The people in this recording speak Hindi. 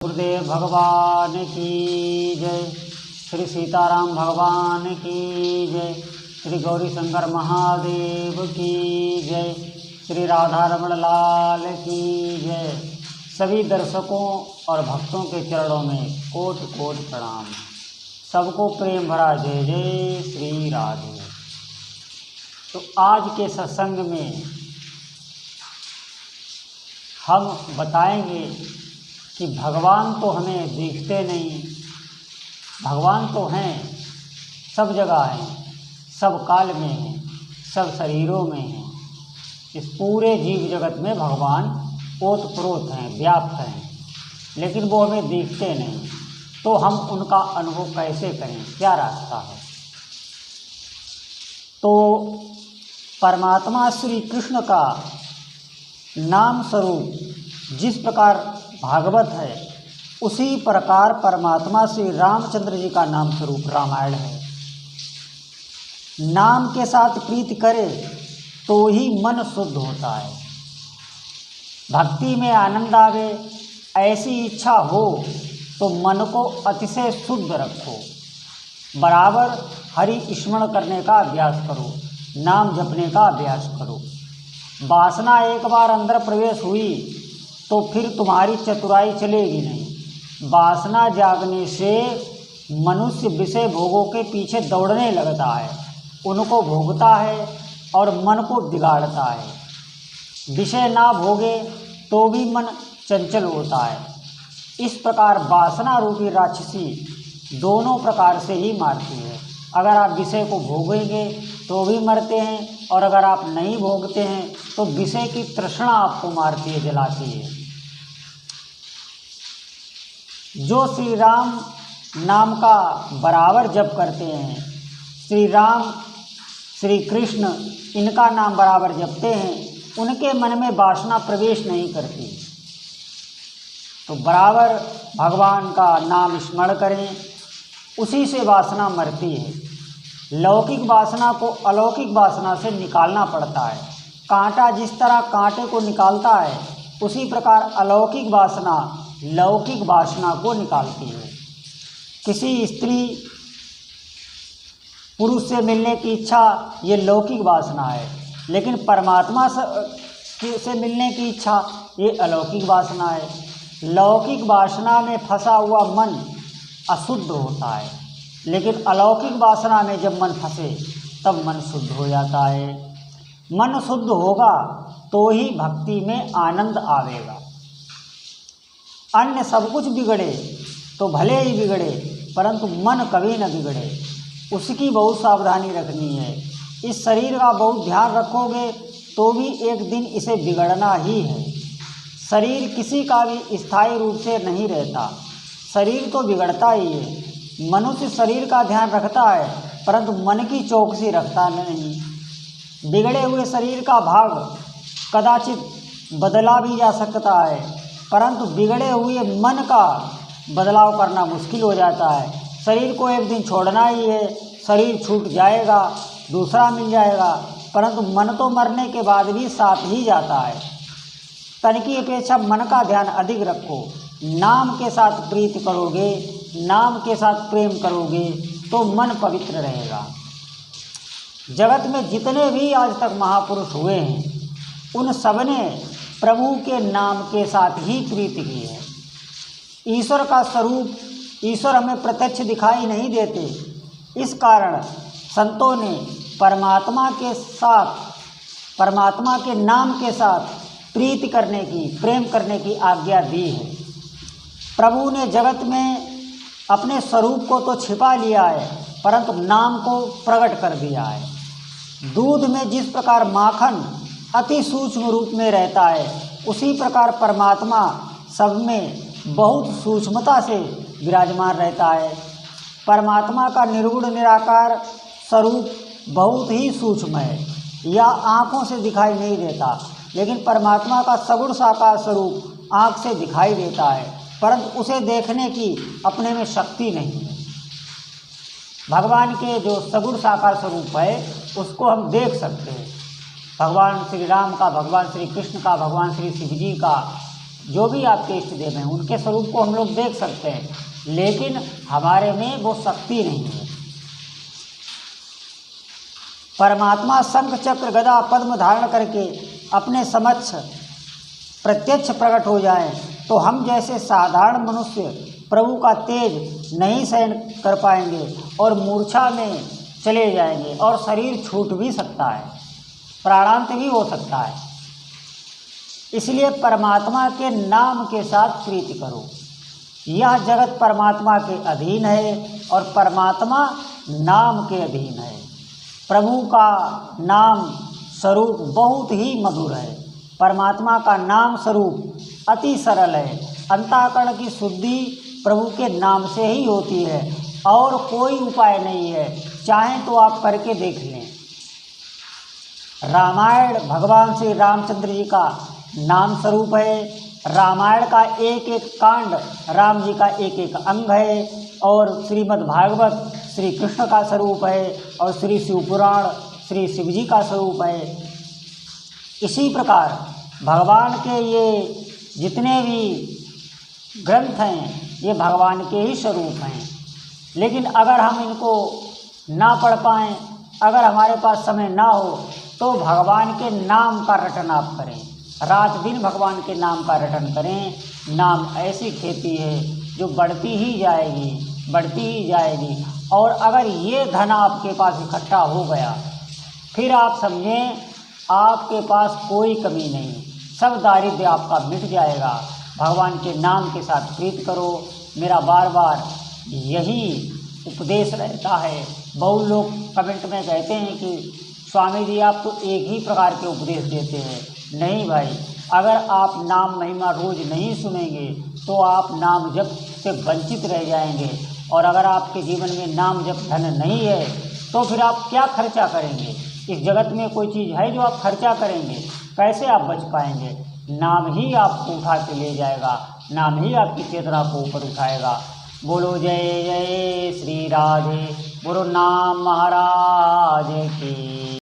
गुरुदेव भगवान की जय। श्री सीताराम भगवान की जय। श्री गौरी शंकर महादेव की जय। श्री राधा रमण लाल की जय। सभी दर्शकों और भक्तों के चरणों में कोटि कोटि प्रणाम। सबको प्रेम भरा जय जय श्री राधे। तो आज के सत्संग में हम बताएंगे कि भगवान तो हमें दिखते नहीं, भगवान तो हैं, सब जगह हैं, सब काल में हैं, सब शरीरों में हैं। इस पूरे जीव जगत में भगवान ओतप्रोत हैं, व्याप्त हैं, लेकिन वो हमें दिखते नहीं। तो हम उनका अनुभव कैसे करें, क्या रास्ता है? तो परमात्मा श्री कृष्ण का नाम स्वरूप जिस प्रकार भागवत है, उसी प्रकार परमात्मा श्री रामचंद्र जी का नाम स्वरूप रामायण है। नाम के साथ प्रीति करे तो ही मन शुद्ध होता है। भक्ति में आनंद आवे ऐसी इच्छा हो तो मन को अतिशय शुद्ध रखो। बराबर हरि स्मरण करने का अभ्यास करो, नाम जपने का अभ्यास करो। वासना एक बार अंदर प्रवेश हुई तो फिर तुम्हारी चतुराई चलेगी नहीं। वासना जागने से मनुष्य विषय भोगों के पीछे दौड़ने लगता है, उनको भोगता है और मन को बिगाड़ता है। विषय ना भोगे तो भी मन चंचल होता है। इस प्रकार वासना रूपी राक्षसी दोनों प्रकार से ही मारती है। अगर आप विषय को भोगेंगे तो भी मरते हैं, और अगर आप नहीं भोगते हैं तो विषय की तृष्णा आपको मारती है, जलाती है। जो श्री राम नाम का बराबर जप करते हैं, श्री राम श्री कृष्ण इनका नाम बराबर जपते हैं, उनके मन में वासना प्रवेश नहीं करती। तो बराबर भगवान का नाम स्मरण करें, उसी से वासना मरती है। लौकिक वासना को अलौकिक वासना से निकालना पड़ता है। कांटा जिस तरह कांटे को निकालता है, उसी प्रकार अलौकिक वासना लौकिक वासना को निकालती है। किसी स्त्री पुरुष से मिलने की इच्छा ये लौकिक वासना है, लेकिन परमात्मा से मिलने की इच्छा ये अलौकिक वासना है। लौकिक वासना में फंसा हुआ मन अशुद्ध होता है, लेकिन अलौकिक वासना में जब मन फंसे तब मन शुद्ध हो जाता है। मन शुद्ध होगा तो ही भक्ति में आनंद आवेगा। अन्य सब कुछ बिगड़े तो भले ही बिगड़े, परंतु मन कभी न बिगड़े, उसकी बहुत सावधानी रखनी है। इस शरीर का बहुत ध्यान रखोगे तो भी एक दिन इसे बिगड़ना ही है। शरीर किसी का भी स्थायी रूप से नहीं रहता, शरीर तो बिगड़ता ही है। मनुष्य शरीर का ध्यान रखता है, परंतु मन की चौकसी रखता नहीं। बिगड़े हुए शरीर का भाग कदाचित बदला भी जा सकता है, परंतु बिगड़े हुए मन का बदलाव करना मुश्किल हो जाता है। शरीर को एक दिन छोड़ना ही है, शरीर छूट जाएगा, दूसरा मिल जाएगा, परंतु मन तो मरने के बाद भी साथ ही जाता है। तन की अपेक्षा मन का ध्यान अधिक रखो। नाम के साथ प्रीति करोगे, नाम के साथ प्रेम करोगे तो मन पवित्र रहेगा। जगत में जितने भी आज तक महापुरुष हुए हैं, उन सबने प्रभु के नाम के साथ ही प्रीति की है। ईश्वर का स्वरूप, ईश्वर हमें प्रत्यक्ष दिखाई नहीं देते, इस कारण संतों ने परमात्मा के साथ, परमात्मा के नाम के साथ प्रीति करने की, प्रेम करने की आज्ञा दी है। प्रभु ने जगत में अपने स्वरूप को तो छिपा लिया है, परंतु नाम को प्रकट कर दिया है। दूध में जिस प्रकार माखन अति सूक्ष्म रूप में रहता है, उसी प्रकार परमात्मा सब में बहुत सूक्ष्मता से विराजमान रहता है। परमात्मा का निर्गुण निराकार स्वरूप बहुत ही सूक्ष्म है, या आँखों से दिखाई नहीं देता, लेकिन परमात्मा का सगुण साकार स्वरूप आँख से दिखाई देता है, परंतु उसे देखने की अपने में शक्ति नहीं है। भगवान के जो सगुण साकार स्वरूप है उसको हम देख सकते हैं। भगवान श्री राम का, भगवान श्री कृष्ण का, भगवान श्री शिव जी का, जो भी आपके इष्ट देव हैं उनके स्वरूप को हम लोग देख सकते हैं, लेकिन हमारे में वो शक्ति नहीं है। परमात्मा शंख चक्र गदा पद्म धारण करके अपने समक्ष प्रत्यक्ष प्रकट हो जाएं तो हम जैसे साधारण मनुष्य प्रभु का तेज नहीं सहन कर पाएंगे और मूर्छा में चले जाएंगे और शरीर छूट भी सकता है, प्राणांत भी हो सकता है। इसलिए परमात्मा के नाम के साथ प्रीति करो। यह जगत परमात्मा के अधीन है और परमात्मा नाम के अधीन है। प्रभु का नाम स्वरूप बहुत ही मधुर है। परमात्मा का नाम स्वरूप अति सरल है। अंतःकरण की शुद्धि प्रभु के नाम से ही होती है और कोई उपाय नहीं है, चाहें तो आप करके देख लें। रामायण भगवान श्री रामचंद्र जी का नाम स्वरूप है। रामायण का एक एक कांड राम जी का एक एक अंग है और श्रीमद् भागवत श्री कृष्ण का स्वरूप है और श्री शिवपुराण श्री शिव जी का स्वरूप है। इसी प्रकार भगवान के ये जितने भी ग्रंथ हैं ये भगवान के ही स्वरूप हैं। लेकिन अगर हम इनको ना पढ़ पाएँ, अगर हमारे पास समय ना हो तो भगवान के नाम का रटन आप करें, रात दिन भगवान के नाम का रटन करें। नाम ऐसी खेती है जो बढ़ती ही जाएगी, बढ़ती ही जाएगी। और अगर ये धन आपके पास इकट्ठा हो गया फिर आप समझें आपके पास कोई कमी नहीं, सब दारिद्र्य आपका मिट जाएगा। भगवान के नाम के साथ प्रीत करो। मेरा बार बार यही उपदेश रहता है। बहुत लोग कमेंट में कहते हैं कि स्वामी जी आप तो एक ही प्रकार के उपदेश देते हैं। नहीं भाई, अगर आप नाम महिमा रोज़ नहीं सुनेंगे तो आप नाम जप से वंचित रह जाएंगे। और अगर आपके जीवन में नाम जप धन नहीं है तो फिर आप क्या खर्चा करेंगे? इस जगत में कोई चीज़ है जो आप खर्चा करेंगे? कैसे आप बच पाएंगे? नाम ही आपको उठा के ले जाएगा, नाम ही आपकी चेतना को ऊपर उठाएगा। बोलो जय जय श्री राधे, बोलो नाम महाराज की।